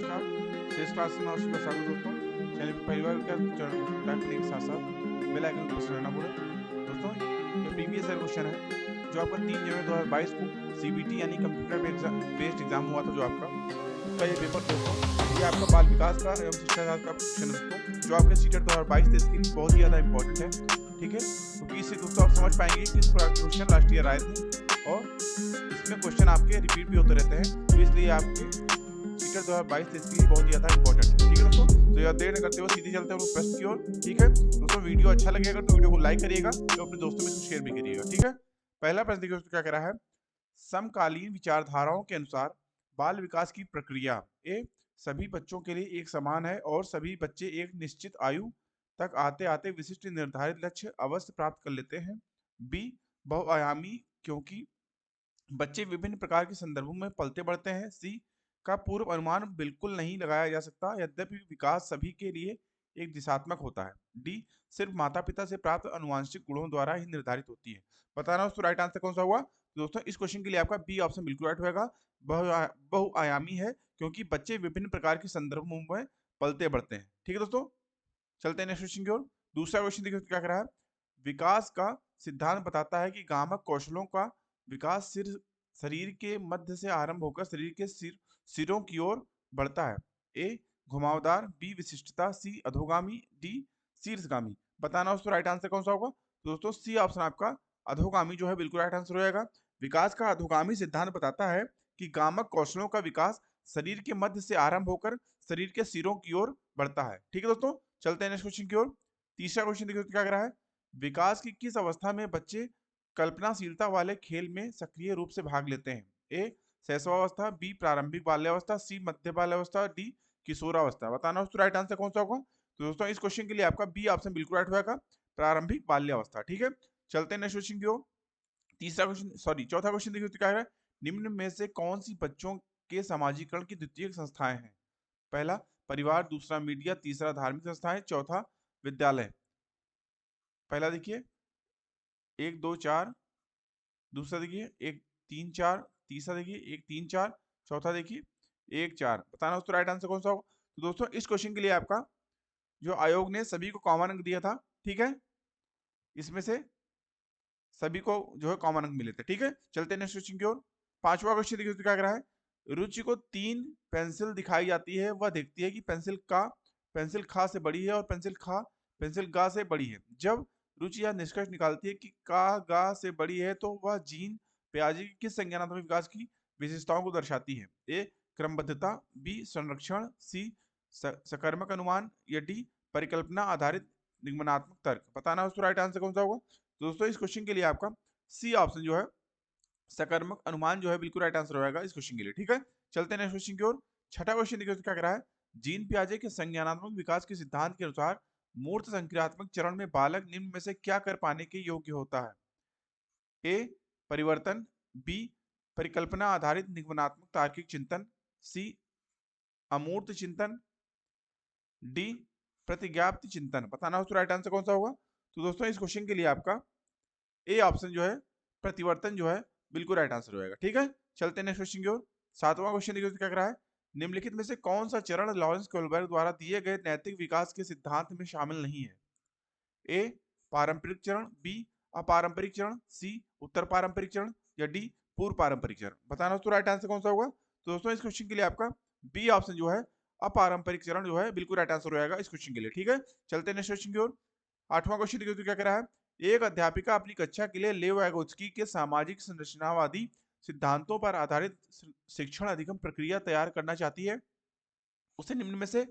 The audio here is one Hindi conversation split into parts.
नमस्कार, शेष क्लास में आपका स्वागत है दोस्तों। चैनल पे पहली बार चैनल लाइक करने के साथ साथ बेल आइकन को प्रेस करना भूलें। दोस्तों ये प्रीवियस ईयर क्वेश्चन है जो आपका 3 जनवरी 2022 को सीबीटी यानी कंप्यूटर बेस्ड एग्जाम हुआ था जो आपका उसका ये पेपर दोस्तों, ये आपका बाल विकास का एवं शिक्षाशास्त्र का क्वेश्चन है दोस्तों, जो आपके सीटेट 2022 थे इसके लिए बहुत ही ज़्यादा इंपॉर्टेंट है। ठीक है, क्योंकि इससे दोस्तों आप समझ पाएंगे किस प्रकार के क्वेश्चन लास्ट ईयर आए थे और इसमें क्वेश्चन आपके रिपीट भी होते रहते हैं, तो इसलिए आपके सीटेट 2022 इसके लिए बहुत ही ज़्यादा इंपॉर्टेंट है। ठीक है दोस्तों, तो यह देर न करते हुए सीधे चलते हैं प्रश्न की ओर। ठीक है दोस्तों, वीडियो अच्छा लगेगा तो वीडियो को लाइक करिएगा तो अपने दोस्तों में शेयर भी करिएगा। ठीक है, पहला प्रश्न देखिए दोस्तों क्या कह रहा है, समकालीन विचारधाराओं के अनुसार बाल विकास की प्रक्रिया ए सभी बच्चों के लिए एक समान है और सभी बच्चे एक निश्चित आयु तक आते आते विशिष्ट निर्धारित लक्ष्य अवश्य प्राप्त कर लेते हैं। बी बहुआयामी क्योंकि बच्चे विभिन्न प्रकार के संदर्भों में पलते बढ़ते हैं। सी का पूर्व अनुमान बिल्कुल नहीं लगाया जा सकता यद्यपि विकास सभी के लिए एक दिशात्मक होता है। डी सिर्फ माता पिता से प्राप्त अनुवांशिक गुणों द्वारा ही निर्धारित होती है। बताना उसको राइट आंसर कौन सा हुआ। तो दोस्तों इस क्वेश्चन के लिए आपका बी ऑप्शन बिल्कुल राइट होगा। बहुआयामी है क्योंकि बच्चे विभिन्न प्रकार के संदर्भों में पलते बढ़ते हैं। ठीक है दोस्तों, चलते हैं नेक्स्ट क्वेश्चन की ओर। दूसरा क्वेश्चन देखिए क्या कर रहा है, विकास का सिद्धांत बताता है कि गामक कौशलों का विकास शरीर के मध्य से आरंभ होकर शरीर के सिरों की ओर बढ़ता है। ए घुमावदार, बी विशिष्टता, सी अधोगामी, डी शीर्षगामी। बताना उसको राइट आंसर कौन सा होगा। तो दोस्तों सी ऑप्शन आपका अधोगामी जो है बिल्कुल राइट आंसर हो जाएगा। विकास का अधोगामी सिद्धांत बताता है कि गामक कौशलों का विकास शरीर के मध्य से आरंभ होकर शरीर के सिरों की ओर बढ़ता है। ठीक है दोस्तों, चलते हैं नेक्स्ट क्वेश्चन की ओर। तीसरा क्वेश्चन देखिए क्या कर रहा है, विकास की किस अवस्था में बच्चे कल्पनाशीलता वाले खेल में सक्रिय रूप से भाग लेते हैं। ए शैशवावस्था, बी प्रारंभिक बाल्यावस्था, सी मध्य बाल्यावस्था, डी किशोरावस्था। बताना उसको राइट आंसर कौन सा होगा। तो दोस्तों इस क्वेश्चन के लिए आपका बी ऑप्शन बिल्कुल राइट होगा, प्रारंभिक बाल्यावस्था। ठीक है, चलते हैं नेक्स्ट क्वेश्चन की ओर। चौथा क्वेश्चन देखिए क्या है, निम्न में से कौन सी बच्चों के समाजीकरण की द्वितीयक संस्थाएं हैं। पहला परिवार, दूसरा मीडिया, तीसरा धार्मिक संस्थाएं, चौथा विद्यालय। पहला देखिए 1 2 4, दूसरा देखिए 1 3 4, तीसरा देखिए 1 3 4, चौथा देखिए 1 4। बताना उसको राइट आंसर कौन सा होगा। तो दोस्तों इस क्वेश्चन के लिए आपका जो आयोग ने सभी को कॉमन अंक दिया था, ठीक है, इसमें से सभी को जो है कॉमन अंक मिले थे। ठीक है, चलते हैं नेक्स्ट क्वेश्चन की ओर। पांचवा क्वेश्चन देखिए क्या कर रहा है, रुचि को 3 पेंसिल दिखाई जाती है, वह देखती है कि पेंसिल खा से बड़ी है और पेंसिल गा से बड़ी है। जब रुचि यह निष्कर्ष निकालती है कि का गा से बड़ी है तो वह जीन पियाजे की किस संज्ञानात्मक विकास की विशेषताओं को दर्शाती है। ए क्रमबद्धता, बी संरक्षण, सी सकर्मक अनुमान, या डी परिकल्पना आधारित निगमनात्मक तर्क। बताना उसको राइट आंसर कौन सा होगा। तो दोस्तों इस क्वेश्चन के लिए आपका सी ऑप्शन जो है सकर्मक अनुमान जो है बिल्कुल राइट आंसर होगा इस क्वेश्चन के लिए। ठीक है, चलते हैं नेक्स्ट क्वेश्चन की ओर। छठा क्वेश्चन देखिए क्या कर रहा है, जीन पियाजे के संज्ञानात्मक विकास के सिद्धांत के अनुसार मूर्त संक्रियात्मक चरण में बालक निम्न में से क्या कर पाने के योग्य होता है। ए परिवर्तन, बी परिकल्पना आधारित निगमनात्मक तार्किक चिंतन, सी अमूर्त चिंतन, डी प्रतिज्ञाप्ति चिंतन। बताना हो तो राइट आंसर कौन सा होगा। तो दोस्तों इस क्वेश्चन के लिए आपका ए ऑप्शन जो है प्रतिवर्तन जो है बिल्कुल राइट आंसर होगा। ठीक है, चलते हैं नेक्स्ट क्वेश्चन की ओर। सातवां क्वेश्चन देखिए क्या कर रहा है, निम्नलिखित में से कौन सा चरण लॉरेंस कोहलबर्ग द्वारा दिए गए नैतिक विकास के सिद्धांत में शामिल नहीं है। ए पारंपरिक चरण, बी अपारंपरिक चरण, सी उत्तर पारंपरिक चरण, या डी पूर्व पारंपरिक चरण। बताना तो राइट आंसर कौन सा होगा। तो दोस्तों इस क्वेश्चन के लिए आपका बी ऑप्शन जो है अपारंपरिक चरण जो है बिल्कुल राइट आंसर होगा इस क्वेश्चन के लिए। ठीक है, चलते हैं नेक्स्ट क्वेश्चन की ओर। आठवां क्वेश्चन देखिए तो क्या कह रहा है, एक अध्यापिका अपनी कक्षा के लिए लेव वैगोत्स्की के सामाजिक संरचनावादी सिद्धांतों पर आधारित शिक्षण अधिगम प्रक्रिया तैयार करना चाहती है, उसे निम्न में से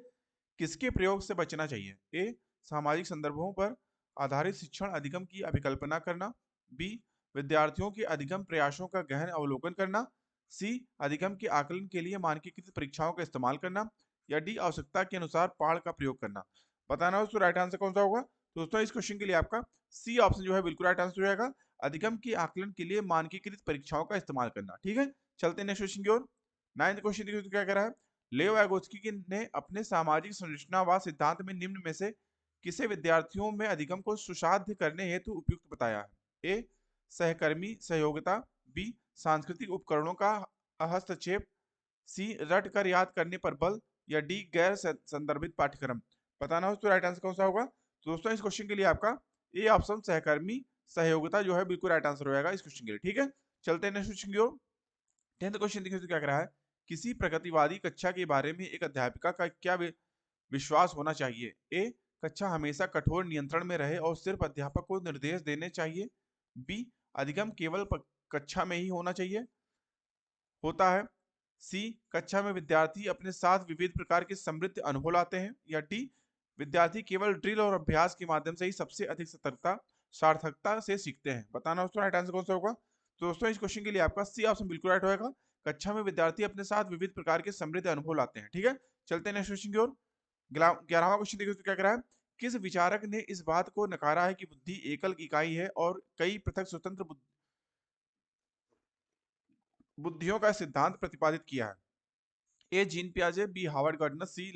किसके प्रयोग से बचना चाहिए। ए सामाजिक संदर्भों पर आधारित शिक्षण अधिगम की अभिकल्पना करना, बी विद्यार्थियों के अधिगम प्रयासों का गहन अवलोकन करना, सी अधिगम के आकलन के लिए मानकीकृत परीक्षाओं का इस्तेमाल करना, या डी आवश्यकता के अनुसार पाठ का प्रयोग करना। बताना हो तो राइट आंसर कौन सा होगा। तो दोस्तों इस क्वेश्चन के लिए आपका सी ऑप्शन जो है बिल्कुल राइट आंसर रहेगा, अधिगम के आकलन के लिए मानकीकृत परीक्षाओं का इस्तेमाल करना। ठीक है, चलते हैं नेक्स्ट क्वेश्चन की ओर। 9th क्वेश्चन देखिए तो क्या कह रहा है, लेव वैगोत्स्की ने अपने सामाजिक संरचनावाद सिद्धांत में निम्न में से किसे विद्यार्थियों में अधिगम को सुसाध्य करने हेतु उपयुक्त बताया है। ए सहकर्मी सहयोगिता, बी सांस्कृतिक उपकरणों का हस्तक्षेप, सी रट कर याद करने पर बल, या डी गैर संदर्भित पाठ्यक्रम? बताना हो तो राइट आंसर कौन सा होगा। तो दोस्तों इस क्वेश्चन के लिए आपका ए ऑप्शन सहकर्मी सहयोगिता जो है बिल्कुल राइट आंसर होगा इस क्वेश्चन के लिए। ठीक है, चलते हैं नेक्स्ट क्वेश्चन की ओर। 10th क्वेश्चन देखिए तो क्या कह रहा है, किसी प्रगतिवादी कक्षा के बारे में एक अध्यापिका का क्या विश्वास होना चाहिए? ए, कक्षा हमेशा कठोर नियंत्रण में रहे और सिर्फ अध्यापक को निर्देश देने चाहिए। बी, अधिगम केवल कक्षा में ही होना चाहिए होता है। सी, कक्षा में विद्यार्थी अपने साथ विविध प्रकार के समृद्ध अनुभव लाते हैं। या डी, विद्यार्थी केवल ड्रिल और अभ्यास के माध्यम से ही सबसे अधिक सतर्कता सार्थकता से सीखते हैं। बताना दोस्तों राइट आंसर कौन सा होगा। तो दोस्तों इस क्वेश्चन के लिए आपका सी ऑप्शन बिल्कुल राइट होगा। कक्षा में विद्यार्थी अपने साथ विविध प्रकार के समृद्ध अनुभव लाते हैं। ठीक है, चलते हैं नेक्स्ट क्वेश्चन की ओर। 11वां क्वेश्चन देखिए तो क्या कह रहा है, किस विचारक ने इस बात को नकारा है कि बुद्धि एकल इकाई है और कई पृथक स्वतंत्र बुद्धियों का सिद्धांत प्रतिपादित किया है? ए, जीन पियाजे, बी, हार्वर्ड गार्डनर, सी,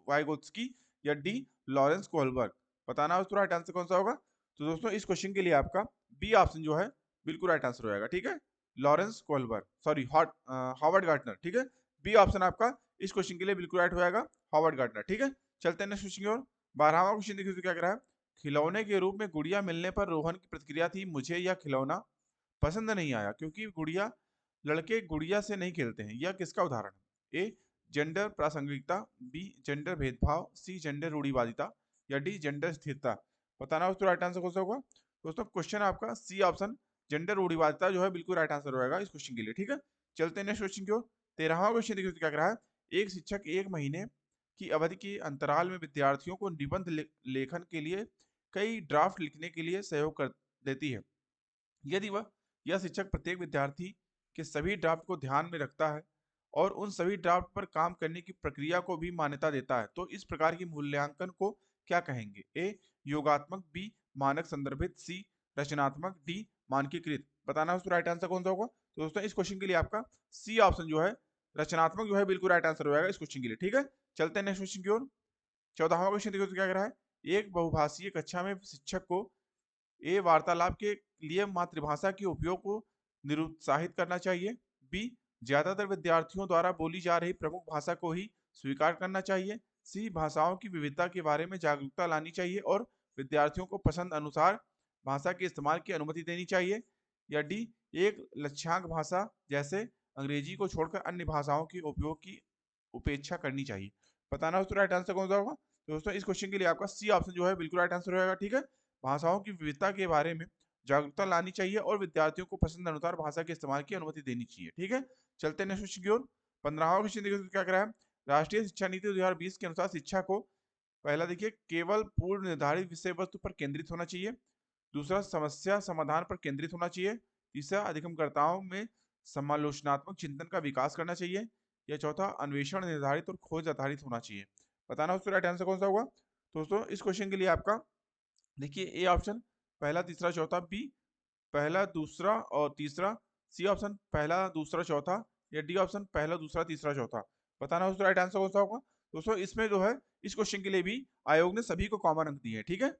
वाइगोत्स्की या डी, लॉरेंस कोहलबर्ग? बताना है उसका राइट आंसर कौन सा होगा। तो दोस्तों इस क्वेश्चन के लिए आपका बी ऑप्शन जो है बिल्कुल राइट आंसर हो जाएगा। ठीक है, Lawrence Kohlberg, sorry Harvard gardener. ठीक है, बी ऑप्शन आपका इस क्वेश्चन के लिए बिल्कुल राइट हो जाएगा, हार्वर्ड गार्डनर। ठीक है, चलते हैं नेक्स्ट क्वेश्चन की ओर। 12वां क्वेश्चन देखिए तो क्या कह रहा है, खिलौने के रूप में गुड़िया मिलने पर रोहन की प्रतिक्रिया थी, मुझे यह खिलौना पसंद नहीं आया क्योंकि गुड़िया लड़के गुड़िया से नहीं खेलते हैं। यह किसका उदाहरण है? ए, जेंडर प्रासंगिकता, बी, जेंडर भेदभाव, सी, जेंडर रूढ़िवादिता या डी, जेंडर स्थिरता? बताना उसका राइट आंसर कौन सा होगा। दोस्तों क्वेश्चन आपका सी ऑप्शन जेंडर रूढ़िवादिता जो है बिल्कुल राइट आंसर होगा इस क्वेश्चन के लिए। ठीक है, चलते हैं नेक्स्ट क्वेश्चन की ओर। 13वां क्वेश्चन देखिए तो क्या कह रहा है, एक शिक्षक 1 महीने की अवधि के अंतराल में विद्यार्थियों को निबंध लेखन के लिए कई ड्राफ्ट लिखने के लिए सहयोग कर देती है। यदि वह यह शिक्षक प्रत्येक विद्यार्थी के सभी ड्राफ्ट को ध्यान में रखता है और उन सभी ड्राफ्ट पर काम करने की प्रक्रिया को भी मान्यता देता है तो इस प्रकार की मूल्यांकन को क्या कहेंगे? ए, योगात्मक, बी, मानक संदर्भित, सी, रचनात्मक, डी, मानकीकृत? बताना है उसका राइट आंसर कौन सा होगा। तो दोस्तों इस क्वेश्चन के लिए आपका सी ऑप्शन जो है रचनात्मक जो है बिल्कुल राइट आंसर होगा इस क्वेश्चन के लिए। ठीक है, चलते हैं नेक्स्ट क्वेश्चन की ओर। 14वां क्वेश्चन देखो तो क्या कह रहा है, एक बहुभाषीय कक्षा में शिक्षक को ए, वार्तालाप के लिए मातृभाषा के उपयोग को निरुत्साहित करना चाहिए। बी, ज्यादातर विद्यार्थियों द्वारा बोली जा रही प्रमुख भाषा को ही स्वीकार करना चाहिए। सी, भाषाओं की विविधता के बारे में जागरूकता लानी चाहिए और विद्यार्थियों को पसंद अनुसार भाषा के इस्तेमाल की अनुमति देनी चाहिए। या डी, एक लक्ष्यांक भाषा जैसे अंग्रेजी को छोड़कर अन्य भाषाओं के उपयोग की उपेक्षा करनी चाहिए। बताना उसका राइट आंसर कौन सा होगा। दोस्तों इस क्वेश्चन के लिए आपका सी ऑप्शन जो है बिल्कुल राइट आंसर होगा। ठीक है, भाषाओं की विविधता के बारे में जागरूकता लानी चाहिए और विद्यार्थियों को पसंद अनुसार भाषा के इस्तेमाल की अनुमति देनी चाहिए। ठीक है, चलते हैं नेक्स्ट क्वेश्चन की ओर। 15वां क्वेश्चन देखिए तो क्या कह रहा है, राष्ट्रीय शिक्षा नीति 2020 के अनुसार शिक्षा को पहला देखिए केवल पूर्व निर्धारित विषय वस्तु पर केंद्रित होना चाहिए। दूसरा, समस्या समाधान पर केंद्रित होना चाहिए। तीसरा, अधिगमकर्ताओं में समालोचनात्मक चिंतन का विकास करना चाहिए। या चौथा, अन्वेषण निर्धारित और खोज आधारित होना चाहिए। बताना उसका राइट आंसर कौन सा होगा। दोस्तों इस क्वेश्चन के लिए आपका देखिए ए ऑप्शन पहला तीसरा चौथा, बी पहला दूसरा और तीसरा, सी ऑप्शन पहला दूसरा चौथा या डी ऑप्शन पहला दूसरा तीसरा चौथा? बताना उसका राइट आंसर कौन सा होगा। दोस्तों इसमें जो है इस क्वेश्चन के लिए भी आयोग ने सभी को कॉमन अंक दिए हैं। ठीक है,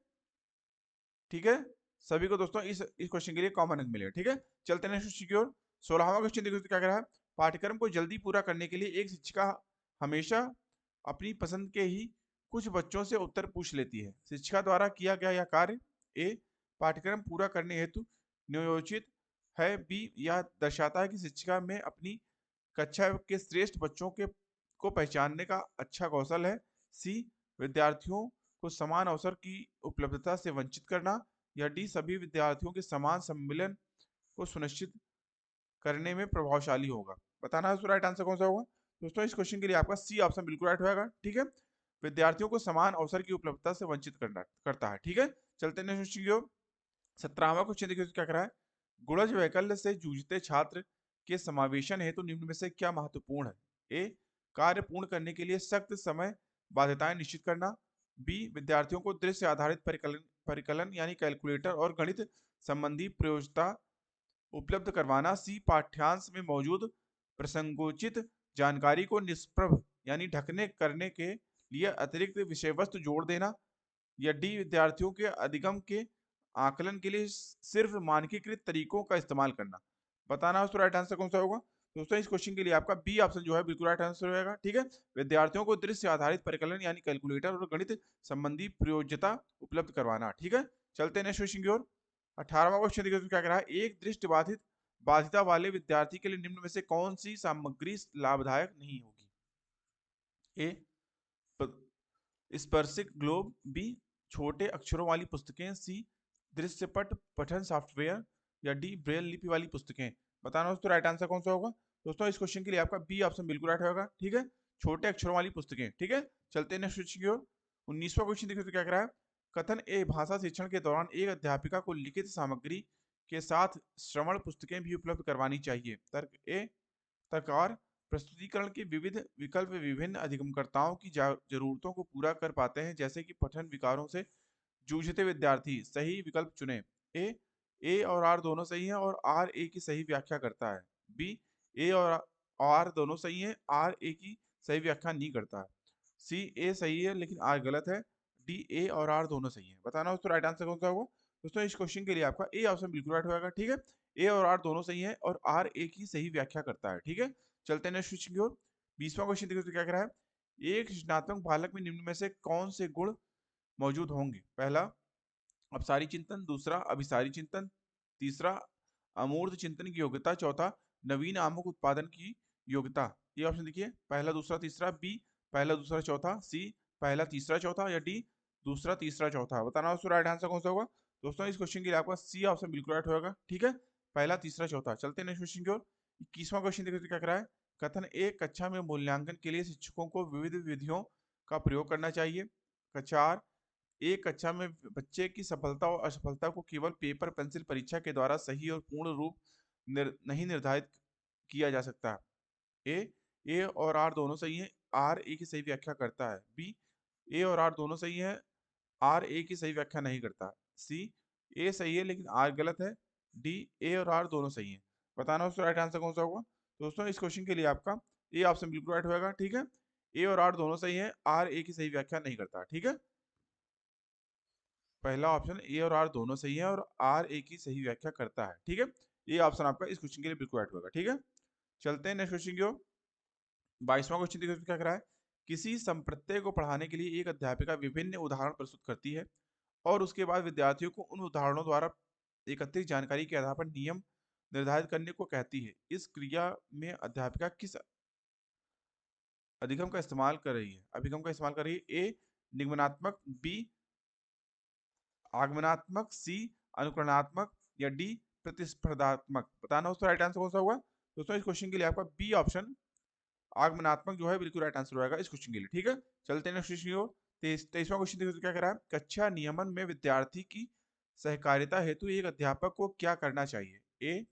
ठीक है, सभी को दोस्तों इस क्वेश्चन के लिए कॉमन अंक मिले। ठीक है, चलते हैं नेक्स्ट क्वेश्चन की ओर। 16वां क्वेश्चन देखो तो क्या कह रहा है, पाठ्यक्रम को जल्दी पूरा करने के लिए एक शिक्षिका हमेशा अपनी पसंद के ही कुछ बच्चों से उत्तर पूछ लेती है। शिक्षिका द्वारा किया गया यह कार्य ए, पाठ्यक्रम पूरा करने हेतु नियोजित है। बी, यह दर्शाता है कि शिक्षिका में अपनी कक्षा के श्रेष्ठ बच्चों के को पहचानने का अच्छा कौशल है। सी, विद्यार्थियों को समान अवसर की उपलब्धता से वंचित करना। या डी, सभी विद्यार्थियों के समान सम्मिलन को सुनिश्चित करने में प्रभावशाली होगा। बताना है उसका राइट आंसर कौन सा होगा। दोस्तों इस क्वेश्चन के लिए आपका सी ऑप्शन बिल्कुल राइट होगा। ठीक है, विद्यार्थियों को समान अवसर की उपलब्धता से वंचित करता है। ठीक है, चलते हैं नेक्स्ट क्वेश्चन की। 17वां क्वेश्चन देखिए क्या कर रहा है, गुणज वैकल्य से जूझते छात्र के समावेशन हेतु निम्न में से क्या महत्वपूर्ण है? ए, कार्य पूर्ण करने के लिए सख्त समय बाध्यताएं निश्चित करना। बी, विद्यार्थियों को दृश्य आधारित परिकलन यानी कैलकुलेटर और गणित संबंधी प्रयोज्यता उपलब्ध करवाना। सी, पाठ्यांश में मौजूद प्रसंगोचित जानकारी को निष्प्रभ यानी ढकने करने के लिए अतिरिक्त विषय वस्तु जोड़ देना। या डी, विद्यार्थियों के अधिगम के आकलन के लिए सिर्फ मानकीकृत तरीकों का इस्तेमाल करना। बताना उसका राइट आंसर कौन सा होगा। दोस्तों इस क्वेश्चन के लिए आपका बी ऑप्शन जो है बिल्कुल राइट आंसर रहेगा। ठीक है, विद्यार्थियों को दृश्य आधारित परिकलन यानी कैलकुलेटर और गणित संबंधी प्रयोज्यता उपलब्ध करवाना। ठीक है, चलते हैं नेक्स्ट क्वेश्चन की ओर। 18वां क्वेश्चन देखिए क्या कह रहा है, एक दृष्टि बाधित बाधिता वाले विद्यार्थी के लिए निम्न में से कौन सी सामग्री लाभदायक नहीं होगी? ए स्पर्शिक ग्लोब, बी छोटे अक्षरों वाली पुस्तकें, सी दृश्यपट पठन सॉफ्टवेयर, या डी ब्रेल लिपि वाली पुस्तकें। बताना दोस्तों राइट आंसर कौन सा होगा। दोस्तों इस क्वेश्चन के लिए आपका बी ऑप्शन बिल्कुल राइट होगा। ठीक है, छोटे अक्षरों वाली पुस्तकें। ठीक है, चलते हैं नेक्स्ट क्वेश्चन की ओर। 19वां क्वेश्चन देखिए तो क्या कह रहा है, कथन ए भाषा शिक्षण के दौरान एक अध्यापिका को लिखित सामग्री के साथ श्रवण पुस्तकें भी उपलब्ध करवानी चाहिए। तर्क ए तर्ककार प्रस्तुतिकरण के विविध विकल्प विभिन्न अधिगमकर्ताओं की जरूरतों को पूरा कर पाते हैं, जैसे कि पठन विकारों से जूझते विद्यार्थी। सही विकल्प चुने। ए और आर दोनों सही हैं और आर ए की सही व्याख्या करता है। बी ए और आर दोनों सही हैं, आर ए की सही व्याख्या नहीं करता है। सी ए सही है लेकिन आर गलत है। डी ए और आर दोनों सही हैं। बताना दोस्तों राइट आंसर कौन सा होगा। दोस्तों इस क्वेश्चन के लिए आपका ए ऑप्शन बिल्कुल राइट होगा। ठीक है, ए और आर दोनों सही है और आर ए की सही व्याख्या करता है। ठीक है, चलते हैं नेक्स्ट क्वेश्चन की ओर। 20वां क्वेश्चन देखो तो क्या कह रहा है, एक रचनात्मक बालक में निम्न में से कौन से गुण मौजूद होंगे? पहला अपसारी चिंतन, दूसरा अभिसारी चिंतन, तीसरा अमूर्त चिंतन की योग्यता, चौथा नवीन आमुख उत्पादन की योग्यता। ये ऑप्शन देखिए, पहला दूसरा तीसरा, बी पहला दूसरा चौथा, सी पहला तीसरा चौथा, या डी दूसरा तीसरा चौथा। बताना दोस्तों राइट आंसर कौन सा होगा। दोस्तों इस क्वेश्चन के लिए आपका सी ऑप्शन बिल्कुल राइट होगा। ठीक है, पहला तीसरा चौथा। चलते हैं नेक्स्ट क्वेश्चन की ओर। 21वां क्वेश्चन देखिए तो क्या कह रहा है, कथन एक कक्षा में मूल्यांकन के लिए शिक्षकों को विविध विधियों का प्रयोग करना चाहिए। चार एक कक्षा में बच्चे की सफलता और असफलता को केवल पेपर पेंसिल परीक्षा के द्वारा सही और पूर्ण रूप नहीं निर्धारित किया जा सकता। ए और आर दोनों सही है, आर ए की सही व्याख्या करता है। बी ए और आर दोनों सही है, आर ए की सही व्याख्या नहीं करता। सी ए सही है लेकिन आर गलत है। डी ए और आर दोनों सही है। बताना उसका राइट आंसर कौन सा होगा। दोस्तों इस क्वेश्चन के लिए आपका ए ऑप्शन बिल्कुल राइट होगा। ठीक है, ए और आर दोनों सही है, आर ए की सही व्याख्या नहीं करता। ठीक है, पहला ऑप्शन ए और आर दोनों सही है और आर ए की सही व्याख्या करता है। ठीक है, ये ऑप्शन आपका इस क्वेश्चन के लिए बिल्कुल राइट होगा। ठीक है, चलते हैं नेक्स्ट क्वेश्चन की ओर। 22वां क्वेश्चन देखो क्या कर रहा है, किसी संप्रत्यय को पढ़ाने के लिए एक अध्यापिका विभिन्न उदाहरण प्रस्तुत करती है और उसके बाद विद्यार्थियों को उन उदाहरणों द्वारा एकत्रित जानकारी के आधार पर नियम निर्धारित करने को कहती है। इस क्रिया में अध्यापिका किस अधिगम का इस्तेमाल कर रही है? अभिगम का इस्तेमाल कर रही है। ए निगमनात्मक, बी आगमनात्मक, सी अनुकरणात्मक, या डी प्रतिस्पर्धात्मक। बताना दोस्तों राइट आंसर कौन सा होगा। दोस्तों इस क्वेश्चन के लिए आपका बी ऑप्शन आगमनात्मक जो है बिल्कुल राइट आंसर होगा इस क्वेश्चन के लिए। ठीक है, चलते हैं नेक्स्ट क्वेश्चन की ओर। 23वां क्वेश्चन देखो तो क्या कह रहा है, कक्षा नियमन में विद्यार्थी की सहकारिता हेतु एक अध्यापक को क्या करना चाहिए? ए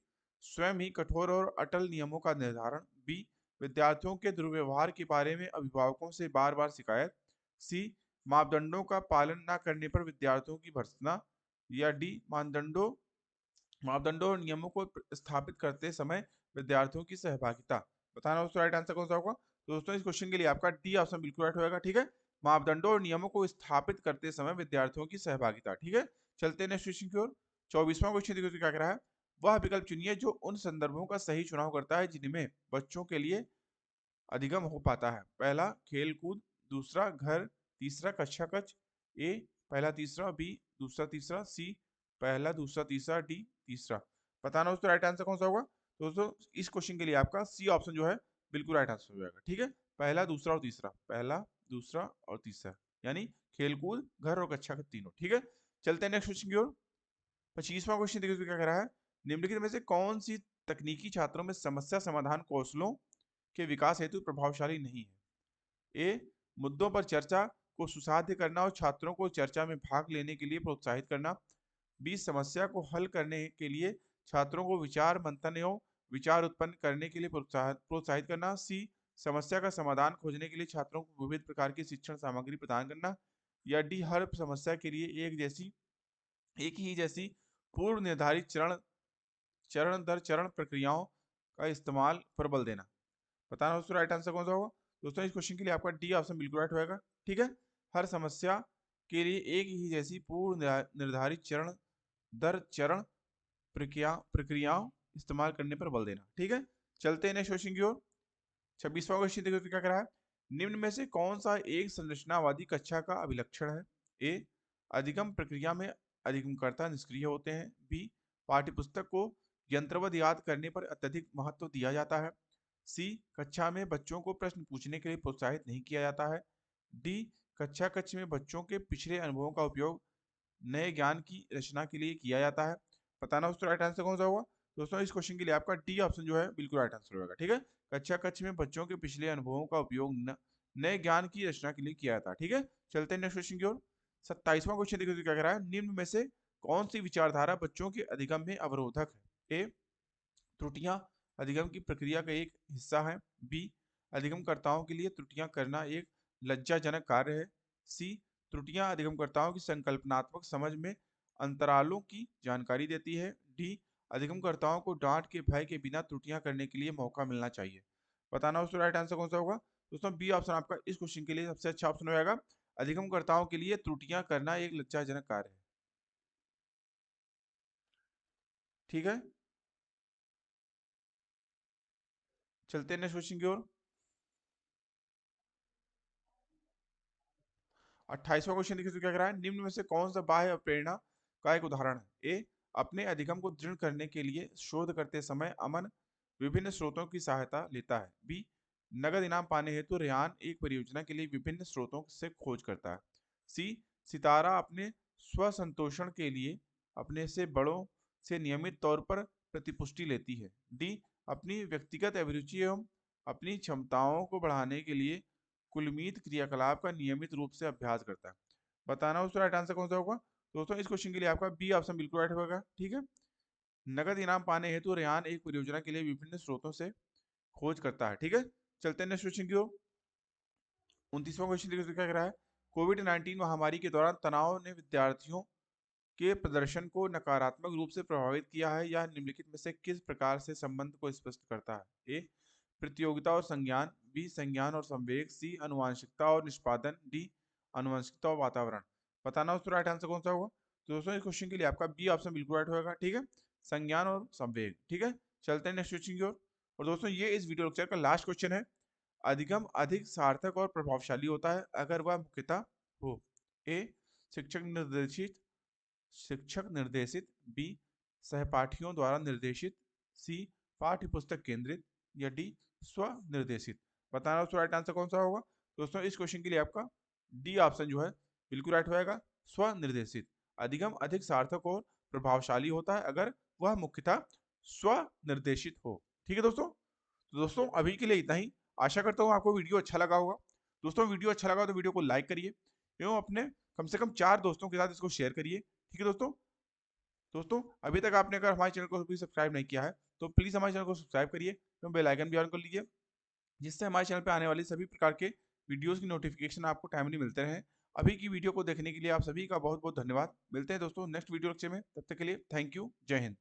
स्वयं ही कठोर और अटल नियमों का निर्धारण, बी विद्यार्थियों के दुर्व्यवहार के बारे में अभिभावकों से बार बार शिकायत, सी मापदंडों का पालन न करने पर विद्यार्थियों की भर्त्सना, या डी मापदंडों और नियमों को स्थापित करते समय विद्यार्थियों की सहभागिता। बताना दोस्तों राइट आंसर कौन सा होगा। तो दोस्तों इस क्वेश्चन के लिए आपका डी ऑप्शन बिल्कुल राइट होगा। ठीक है, मापदंडों और नियमों को स्थापित करते समय विद्यार्थियों की सहभागिता। ठीक है, चलते हैं नेक्स्ट क्वेश्चन की ओर। 24वां क्वेश्चन देखो तो क्या कह रहा है, वह विकल्प चुनिए जो उन संदर्भों का सही चुनाव करता है जिनमें बच्चों के लिए अधिगम हो पाता है। पहला खेल कूद, दूसरा घर, तीसरा कक्षा कक्ष। ए पहला तीसरा, बी दूसरा तीसरा, सी पहला दूसरा तीसरा, डी तीसरा। बताना दोस्तों राइट आंसर कौन सा होगा। दोस्तों इस क्वेश्चन के लिए आपका सी ऑप्शन जो है बिल्कुल राइट आंसर हो जाएगा। ठीक है, पहला दूसरा और तीसरा, पहला दूसरा और तीसरा, यानी खेलकूद घर और कक्षा के तीनों। ठीक है, चलते हैं नेक्स्ट क्वेश्चन की ओर। 25वां क्वेश्चन देखिए क्या कह रहा है, निम्नलिखित में से कौन सी तकनीकी छात्रों में समस्या समाधान कौशलों के विकास हेतु प्रभावशाली नहीं है? ए मुद्दों पर चर्चा को सुसाध्य करना और छात्रों को चर्चा में भाग लेने के लिए प्रोत्साहित करना, बी समस्या को हल करने के लिए छात्रों को विचार मंथन एवं विचार उत्पन्न करने के लिए प्रोत्साहित करना, सी समस्या का समाधान खोजने के लिए छात्रों को विविध प्रकार की शिक्षण सामग्री प्रदान करना, या डी हर समस्या के लिए एक ही जैसी पूर्व निर्धारित चरण दर चरण प्रक्रियाओं का इस्तेमाल पर बल देना। बताना दोस्तों राइट आंसर कौन सा होगा। दोस्तों इस क्वेश्चन के लिए आपका डी ऑप्शन बिल्कुल राइट होगा। ठीक है, हर समस्या के लिए एक ही जैसी पूर्व निर्धारित चरण दर चरण प्रक्रियाओं इस्तेमाल करने पर बल देना। ठीक है, चलते हैं नेक्स्ट क्वेश्चन की ओर। 26वां क्वेश्चन देखो तो क्या कह रहा है, निम्न में से कौन सा एक संरचनावादी कक्षा का अभिलक्षण है? ए, अधिगम प्रक्रिया में अधिगमकर्ता निष्क्रिय होते हैं। बी, पाठ्यपुस्तक को यंत्रवत याद करने पर अत्यधिक महत्व दिया जाता है। सी, कक्षा में बच्चों को प्रश्न पूछने के लिए प्रोत्साहित नहीं किया जाता है। डी, कक्षा कक्ष में बच्चों के पिछले अनुभवों का उपयोग नए ज्ञान की रचना के लिए किया जाता है। बताना उसका राइट आंसर कौन सा होगा? दोस्तों इस क्वेश्चन के लिए आपका डी ऑप्शन जो है बिल्कुल राइट आंसर होगा। ठीक है, कक्षा कक्ष में बच्चों के पिछले अनुभवों का उपयोग नए ज्ञान की रचना के लिए किया जाता है। ठीक है, चलते हैं नेक्स्ट क्वेश्चन की ओर। 27वां क्वेश्चन देखिए क्या कह रहा है, निम्न में से कौन सी विचारधारा बच्चों के अधिगम में अवरोधक है? ए, त्रुटियां अधिगम की प्रक्रिया का एक हिस्सा है। बी, अधिगमकर्ताओं के लिए त्रुटियां करना एक लज्जाजनक कार्य है। सी, त्रुटियां अधिगमकर्ताओं की संकल्पनात्मक समझ में अंतरालों की जानकारी देती है। डी, अधिगमकर्ताओं को डांट के भय के बिना त्रुटियां करने के लिए मौका मिलना चाहिए। बताना उसका राइट आंसर कौन सा होगा? दोस्तों बी ऑप्शन आपका इस क्वेश्चन के लिए सबसे अच्छा ऑप्शन हो जाएगा। अधिगमकर्ताओं के लिए त्रुटियां करना एक लज्जाजनक कार्य है। ठीक है, चलते हैं नेक्स्ट क्वेश्चन की ओर। 28वां क्वेश्चन देखिए तो क्या कह रहा है, निम्न में से कौन सा बाह्य प्रेरणा का एक उदाहरण है? ए, अपने अधिगम को दृढ़ करने के लिए शोध करते समय अमन विभिन्न स्रोतों की सहायता लेता है। बी, नगद इनाम पाने हेतु रेहान एक परियोजना के लिए विभिन्न स्रोतों से खोज करता है। सी, सितारा अपने स्व संतोषण के लिए अपने से बड़ों से नियमित तौर पर प्रतिपुष्टि लेती है। डी, अपनी व्यक्तिगत अभिरुचि एवं अपनी क्षमताओं को बढ़ाने के लिए कुलमीत क्रियाकलाप का नियमित रूप से अभ्यास करता है। बताना उसका राइट आंसर कौन सा होगा? दोस्तों इस क्वेश्चन के लिए आपका बी ऑप्शन बिल्कुल राइट होगा। ठीक है, नगद इनाम पाने हेतु रेहान एक परियोजना के लिए विभिन्न स्रोतों से खोज करता है। ठीक है, चलते हैं नेक्स्ट क्वेश्चन की ओर। 29वां क्वेश्चन देखिए क्या कह रहा है, कोविड-19 महामारी के दौरान तनाव ने विद्यार्थियों के प्रदर्शन को नकारात्मक रूप से प्रभावित किया है। यह निम्नलिखित में से किस प्रकार से संबंध को स्पष्ट करता है? ए, प्रतियोगिता और संज्ञान। बी, संज्ञान और संवेग। सी, अनुवांशिकता और निष्पादन। डी, अनुवांशिकता और वातावरण। बताना उसका राइट आंसर कौन सा होगा? तो दोस्तों इस क्वेश्चन के लिए आपका बी ऑप्शन बिल्कुल राइट होगा। ठीक है, संज्ञान और संवेग। ठीक है, चलते हैं नेक्स्ट क्वेश्चन की ओर। और दोस्तों ये इस वीडियो लेक्चर का लास्ट क्वेश्चन है, अधिगम अधिक सार्थक और प्रभावशाली होता है अगर वह मुख्यतः हो। ए, शिक्षक निर्देशित। बी, सहपाठियों द्वारा निर्देशित। सी, पाठ्य पुस्तक केंद्रित। या डी, स्व निर्देशित। बताना उसका राइट आंसर कौन सा होगा? दोस्तों इस क्वेश्चन के लिए आपका डी ऑप्शन जो है बिल्कुल राइट होएगा, स्व निर्देशित। अधिगम अधिक सार्थक और प्रभावशाली होता है अगर वह मुख्यतः स्व निर्देशित हो। ठीक है दोस्तों, तो दोस्तों अभी के लिए इतना ही। आशा करता हूँ आपको वीडियो अच्छा लगा होगा। दोस्तों वीडियो अच्छा लगा तो वीडियो को लाइक करिए एवं अपने कम से कम 4 दोस्तों के साथ इसको शेयर करिए। ठीक है दोस्तों, अभी तक आपने अगर हमारे चैनल को भी सब्सक्राइब नहीं किया है तो प्लीज हमारे चैनल को सब्सक्राइब करिए एवं बेल आइकन भी ऑन कर लीजिए, जिससे हमारे चैनल पे आने वाली सभी प्रकार के वीडियोस की नोटिफिकेशन आपको टाइमली मिलते रहें। अभी की वीडियो को देखने के लिए आप सभी का बहुत बहुत धन्यवाद। मिलते हैं दोस्तों नेक्स्ट वीडियो लेक्चर में, तब तक के लिए थैंक यू, जय हिंद।